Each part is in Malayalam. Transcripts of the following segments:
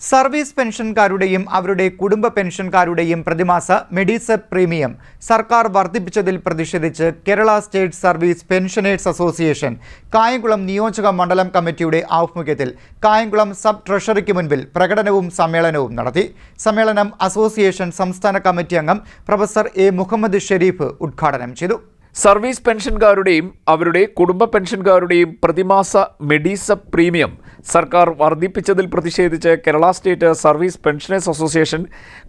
സർവീസ് പെൻഷൻകാരുടെയും അവരുടെ കുടുംബ പെൻഷൻകാരുടെയും പ്രതിമാസ മെഡിസെപ് പ്രീമിയം സർക്കാർ വർദ്ധിപ്പിച്ചതിൽ പ്രതിഷേധിച്ച് Kerala state service pensioners association Kayamkulam നിയോജക മണ്ഡലം കമ്മിറ്റിയുടെ ആഭിമുഖ്യത്തിൽ കായംകുളം സബ് ട്രഷറിക്ക് മുൻപിൽ പ്രകടനവും സമ്മേളനവും നടത്തി. സമ്മേളനം അസോസിയേഷൻ സംസ്ഥാന കമ്മിറ്റി അംഗം പ്രൊഫസർ എ മുഹമ്മദ് ഷെരീഫ് ഉദ്ഘാടനം ചെയ്തു. സർവീസ് പെൻഷൻകാരുടെയും അവരുടെ കുടുംബ പെൻഷൻകാരുടെയും പ്രതിമാസ മെഡിസെപ് പ്രീമിയം സർക്കാർ വർദ്ധിപ്പിച്ചതിൽ പ്രതിഷേധിച്ച് Kerala state service pensioners association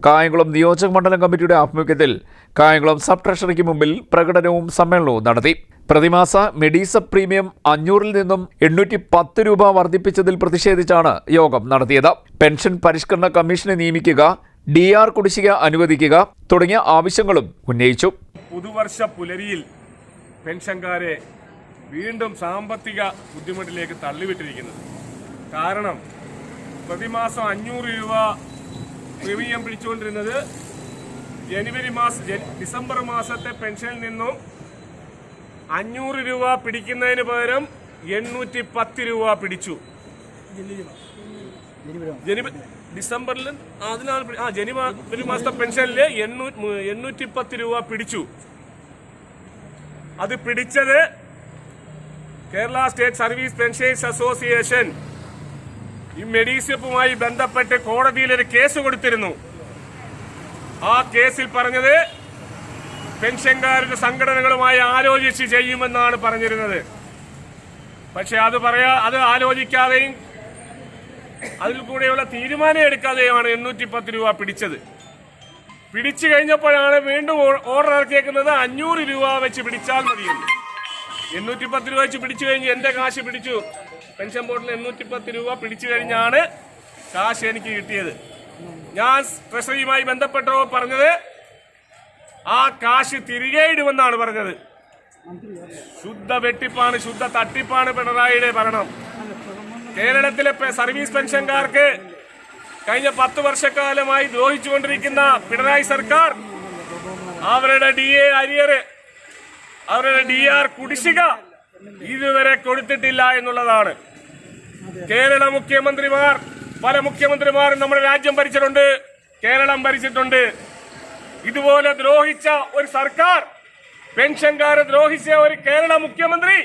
Kayamkulam നിയോജക മണ്ഡലം കമ്മിറ്റിയുടെ ആഭിമുഖ്യത്തിൽ കായംകുളം സബ് ട്രഷറിക്ക് മുമ്പിൽ പ്രകടനവും സമ്മേളനവും നടത്തി. പ്രതിമാസ മെഡിസെപ് പ്രീമിയം 500 നിന്നും 810 രൂപ വർദ്ധിപ്പിച്ചതിൽ പ്രതിഷേധിച്ചാണ് യോഗം നടത്തിയത്. പെൻഷൻ പരിഷ്കരണ കമ്മീഷനെ നിയമിക്കുക, DR കുടിശ്ശിക അനുവദിക്കുക തുടങ്ങിയ ആവശ്യങ്ങളും ഉന്നയിച്ചു. പുതുവർഷ പുലരിയിൽ പെൻഷൻകാരെ വീണ്ടും സാമ്പത്തിക ബുദ്ധിമുട്ടിലേക്ക് തള്ളിവിട്ടിരിക്കുന്നത്. കാരണം പ്രതിമാസം 500 രൂപ പ്രീമിയം പിടിച്ചുകൊണ്ടിരുന്നത് ഡിസംബർ മാസത്തെ പെൻഷനിൽ നിന്നും 500 രൂപ പിടിക്കുന്നതിന് പകരം 810 രൂപ പിടിച്ചു. ഡിസംബറിൽ ജനുവരി മാസത്തെ പെൻഷനിൽ 810 രൂപ പിടിച്ചു. അത് പിടിച്ചത് Kerala state service pensioners association ഈ മെഡിസെപ്പുമായി ബന്ധപ്പെട്ട് കോടതിയിൽ ഒരു കേസ് കൊടുത്തിരുന്നു. ആ കേസിൽ പറഞ്ഞത് പെൻഷൻകാരുടെ സംഘടനകളുമായി ആലോചിച്ച് ചെയ്യുമെന്നാണ് പറഞ്ഞിരുന്നത്. പക്ഷെ അത് ആലോചിക്കാതെയും അതിൽ കൂടെയുള്ള തീരുമാനം എടുക്കാതെയുമാണ് 810 രൂപ പിടിച്ചത്. പിടിച്ചു കഴിഞ്ഞപ്പോഴാണ് വീണ്ടും ഓർഡർ ഇറക്കിയേക്കുന്നത് 500 രൂപ വെച്ച് പിടിച്ചാൽ മതിയെന്ന്. 810 രൂപ വെച്ച് പിടിച്ചു കഴിഞ്ഞ് എന്റെ കാശ് പിടിച്ചു. പെൻഷൻ ബോർഡിൽ 810 രൂപ പിടിച്ചു കഴിഞ്ഞാണ് കാശ് എനിക്ക് കിട്ടിയത്. ഞാൻ ട്രഷറിയുമായി ബന്ധപ്പെട്ടവർ പറഞ്ഞത് ആ കാശ് തിരികെ ഇടുമെന്നാണ് പറഞ്ഞത്. ശുദ്ധ വെട്ടിപ്പാണ്, ശുദ്ധ തട്ടിപ്പാണ് പിണറായിയുടെ ഭരണം. കേരളത്തിലെ സർവീസ് പെൻഷൻകാർക്ക് കഴിഞ്ഞ 10 വർഷക്കാലമായി ദ്രോഹിച്ചുകൊണ്ടിരിക്കുന്ന പിണറായി സർക്കാർ അവരുടെ DA അരിയർ, അവരുടെ DR കുടിശ്ശിക ഇതുവരെ കൊടുത്തിട്ടില്ല എന്നുള്ളതാണ്. കേരള മുഖ്യമന്ത്രിമാർ, പല മുഖ്യമന്ത്രിമാരും നമ്മുടെ രാജ്യം ഭരിച്ചിട്ടുണ്ട്, കേരളം ഭരിച്ചിട്ടുണ്ട്. ഇതുപോലെ ദ്രോഹിച്ച ഒരു സർക്കാർ, പെൻഷൻകാരെ ദ്രോഹിച്ച ഒരു കേരള മുഖ്യമന്ത്രി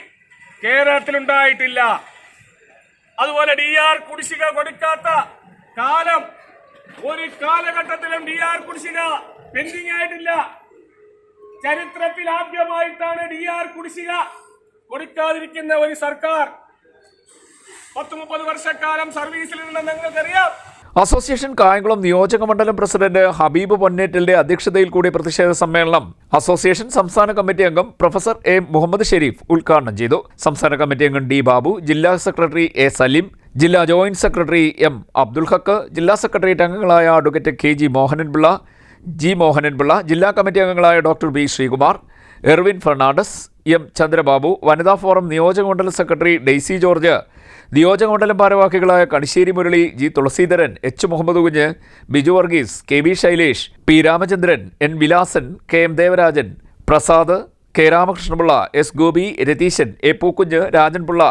കേരളത്തിലുണ്ടായിട്ടില്ല. അതുപോലെ DR കുടിശ്ശിക കൊടുക്കാത്ത കാലം ഒരു കാലഘട്ടത്തിലും DR കുടിശ്ശിക പെൻഡിംഗ് ആയിട്ടില്ല. ചരിത്രത്തിൽ ആദ്യമായിട്ടാണ് DR കുടിശ്ശിക കൊടുക്കാതിരിക്കുന്ന ഒരു സർക്കാർ. 10-30 വർഷക്കാലം സർവീസിലുള്ള നിങ്ങൾക്കറിയാം. അസോസിയേഷൻ കായംകുളം നിയോജക മണ്ഡലം പ്രസിഡന്റ് ഹബീബ് പൊന്നേറ്റലിന്റെ അധ്യക്ഷതയിൽ കൂടി പ്രതിഷേധ സമ്മേളനം അസോസിയേഷൻ സംസ്ഥാന കമ്മിറ്റി അംഗം പ്രൊഫസർ എ മുഹമ്മദ് ഷെരീഫ് ഉദ്ഘാടനം ചെയ്തു. സംസ്ഥാന കമ്മിറ്റി അംഗം D ബാബു, ജില്ലാ സെക്രട്ടറി A സലീം, ജില്ലാ joint secretary M Abdul Haq, ജില്ലാ സെക്രട്ടേറിയറ്റ് അംഗങ്ങളായ advocate KG Mohanan Pillai, G Mohanan Pillai, ജില്ലാ കമ്മിറ്റി അംഗങ്ങളായ doctor B Sreekumar, Erwin Fernandez, M Chandrababu, വനിതാ ഫോറം നിയോജക മണ്ഡലം സെക്രട്ടറി ഡെയ്സി ജോർജ്, നിയോജക മണ്ഡലം ഭാരവാഹികളായ കണിശ്ശേരി മുരളി, G തുളസീധരൻ, H മുഹമ്മദ് കുഞ്ഞ്, Biju Varghese, KB Shailesh, P Ramachandran, N Vilasan, KM Devarajan, Prasad, K Ramakrishna Pillai, S Gopi, Ratheeshan, A Pookunju, Rajan Pillai,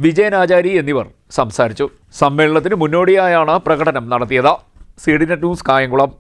വിജയനാചാരി എന്നിവർ സംസാരിച്ചു. സമ്മേളനത്തിന് മുന്നോടിയായാണ് പ്രകടനം നടത്തിയത്. CDNet news Kayamkulam.